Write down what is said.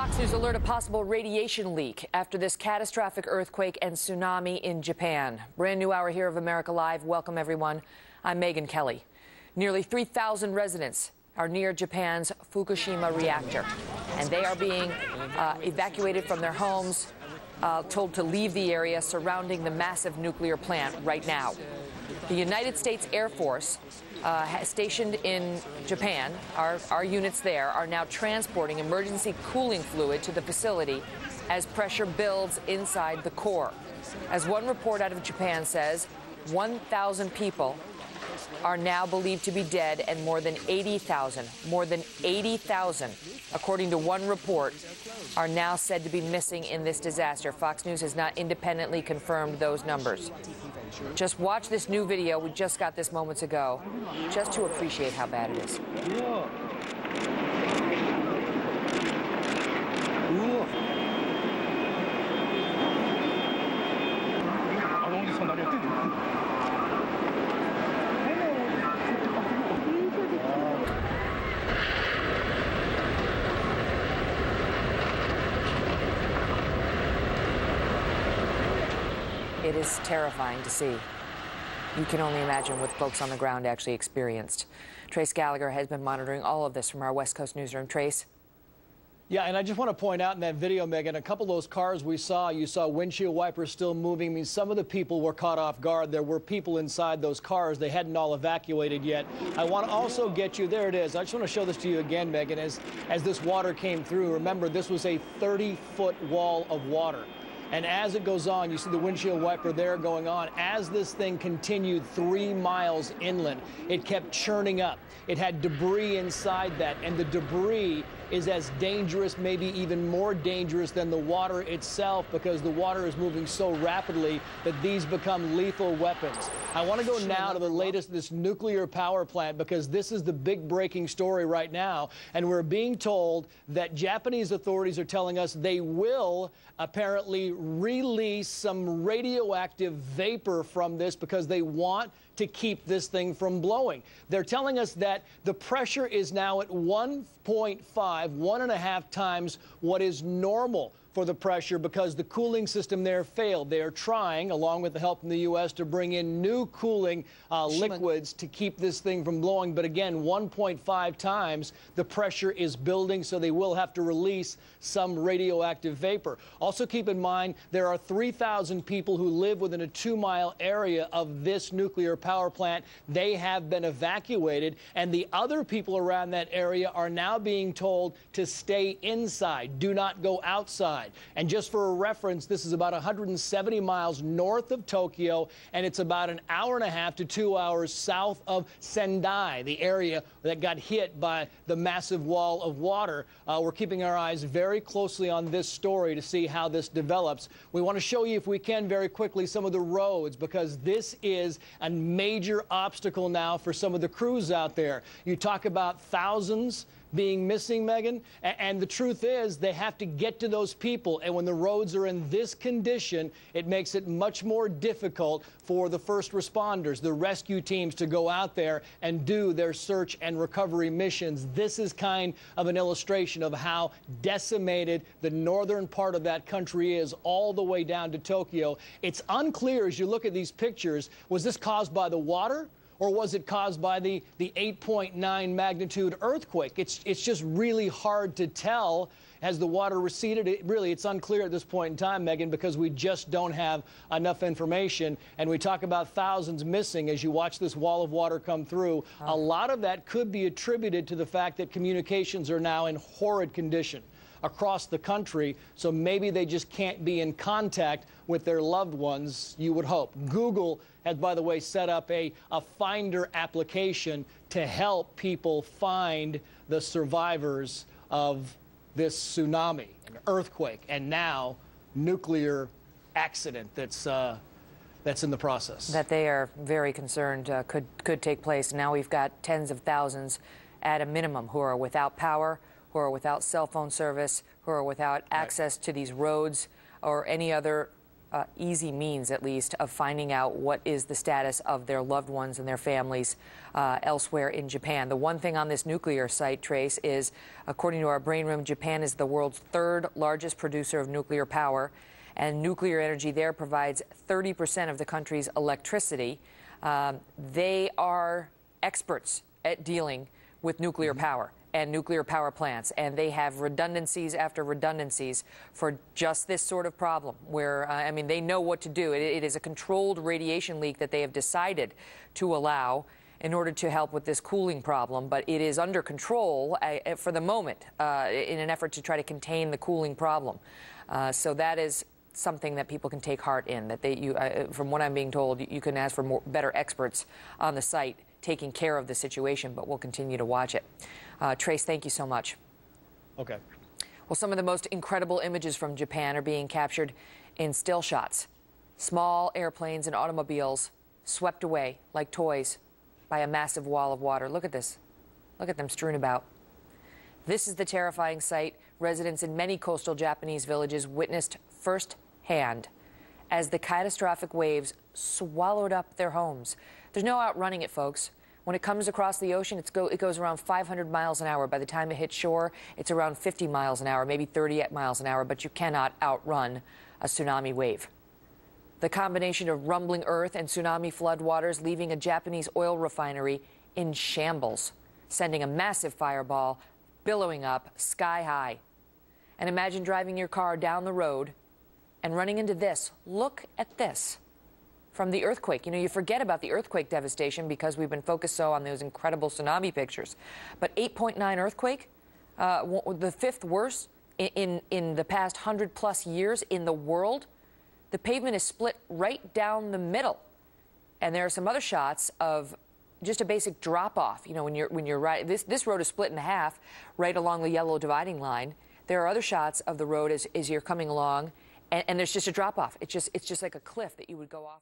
Fox News alert a possible radiation leak after this catastrophic earthquake and tsunami in Japan. Brand new hour here of America Live. Welcome, everyone. I'm Megan Kelly. Nearly 3,000 residents are near Japan's Fukushima reactor, and they are being evacuated from their homes, told to leave the area surrounding the massive nuclear plant right now. The United States Air Force stationed in Japan, our units there, are now transporting emergency cooling fluid to the facility as pressure builds inside the core. As one report out of Japan says, 1,000 people are now believed to be dead, and more than 80,000, according to one report, are now said to be missing in this disaster. Fox News has not independently confirmed those numbers. Just watch this new video. We just got this moments ago, just to appreciate how bad it is. It is terrifying to see. You can only imagine what folks on the ground actually experienced. Trace Gallagher has been monitoring all of this from our West Coast newsroom. Trace? Yeah, and I just want to point out in that video, Megan, a couple of those cars we saw, you saw windshield wipers still moving. I mean, some of the people were caught off guard. There were people inside those cars. They hadn't all evacuated yet. I want to also get you, there it is. I just want to show this to you again, Megan, as this water came through. Remember, this was a 30-foot wall of water. And as it goes on, you see the windshield wiper there going on. As this thing continued 3 miles inland, it kept churning up. It had debris inside that, and the debris is as dangerous, maybe even more dangerous than the water itself, because the water is moving so rapidly that these become lethal weapons. I want to go now to the latest, this nuclear power plant, because this is the big breaking story right now. And we're being told that Japanese authorities are telling us they will apparently release some radioactive vapor from this because they want to keep this thing from blowing. They're telling us that the pressure is now at 1.5, 1.5 times what is normal for the pressure because the cooling system there failed. They are trying, along with the help from the U.S., to bring in new cooling liquids to keep this thing from blowing. But again, 1.5 times the pressure is building, so they will have to release some radioactive vapor. Also keep in mind, there are 3,000 people who live within a 2-mile area of this nuclear power plant. They have been evacuated, and the other people around that area are now being told to stay inside. Do not go outside. And just for a reference, this is about 170 miles north of Tokyo, and it's about an hour and a half to 2 hours south of Sendai, the area that got hit by the massive wall of water. We're keeping our eyes very closely on this story to see how this develops. We want to show you, if we can, very quickly some of the roads, because this is a major obstacle now for some of the crews out there. You talk about thousands being missing, Megan, and the truth is they have to get to those people, and when the roads are in this condition, it makes it much more difficult for the first responders, the rescue teams, to go out there and do their search and recovery missions. This is kind of an illustration of how decimated the northern part of that country is, all the way down to Tokyo. It's unclear as you look at these pictures, was this caused by the water? Or was it caused by the 8.9 magnitude earthquake? It's just really hard to tell. As the water receded, it's unclear at this point in time, Megan, because we just don't have enough information. And we talk about thousands missing as you watch this wall of water come through. A lot of that could be attributed to the fact that communications are now in horrid condition across the country, so maybe they just can't be in contact with their loved ones, you would hope. Google has, by the way, set up a Finder application to help people find the survivors of this tsunami, an earthquake, and now nuclear accident that's in the process. That they are very concerned could take place. Now we've got tens of thousands at a minimum who are without power, who are without cell phone service, who are without access to these roads or any other easy means, at least, of finding out what is the status of their loved ones and their families elsewhere in Japan. The one thing on this nuclear site, Trace, is, according to our Brain Room, Japan is the world's third largest producer of nuclear power, and nuclear energy there provides 30% of the country's electricity. They are experts at dealing with nuclear power and nuclear power plants, and they have redundancies after redundancies for just this sort of problem where, I mean, they know what to do. It is a controlled radiation leak that they have decided to allow in order to help with this cooling problem, but it is under control for the moment in an effort to try to contain the cooling problem. So that is something that people can take heart in, that from what I'm being told, you can ask for better experts on the site taking care of the situation, but we'll continue to watch it. Trace, thank you so much. Okay. Well, some of the most incredible images from Japan are being captured in still shots. Small airplanes and automobiles swept away like toys by a massive wall of water. Look at this. Look at them strewn about. This is the terrifying sight residents in many coastal Japanese villages witnessed firsthand as the catastrophic waves swallowed up their homes. There's no outrunning it, folks. When it comes across the ocean, it goes around 500 miles an hour. By the time it hits shore, it's around 50 miles an hour, maybe 30 miles an hour, but you cannot outrun a tsunami wave. The combination of rumbling earth and tsunami floodwaters leaving a Japanese oil refinery in shambles, sending a massive fireball billowing up sky high. And imagine driving your car down the road and running into this. Look at this. From the earthquake. You know, you forget about the earthquake devastation because we've been focused so on those incredible tsunami pictures. But 8.9 earthquake, the fifth worst in the past 100+ years in the world. The pavement is split right down the middle. And there are some other shots of just a basic drop-off. You know, when you're right, this road is split in half right along the yellow dividing line. There are other shots of the road as you're coming along. And there's just a drop-off. It's just like a cliff that you would go off.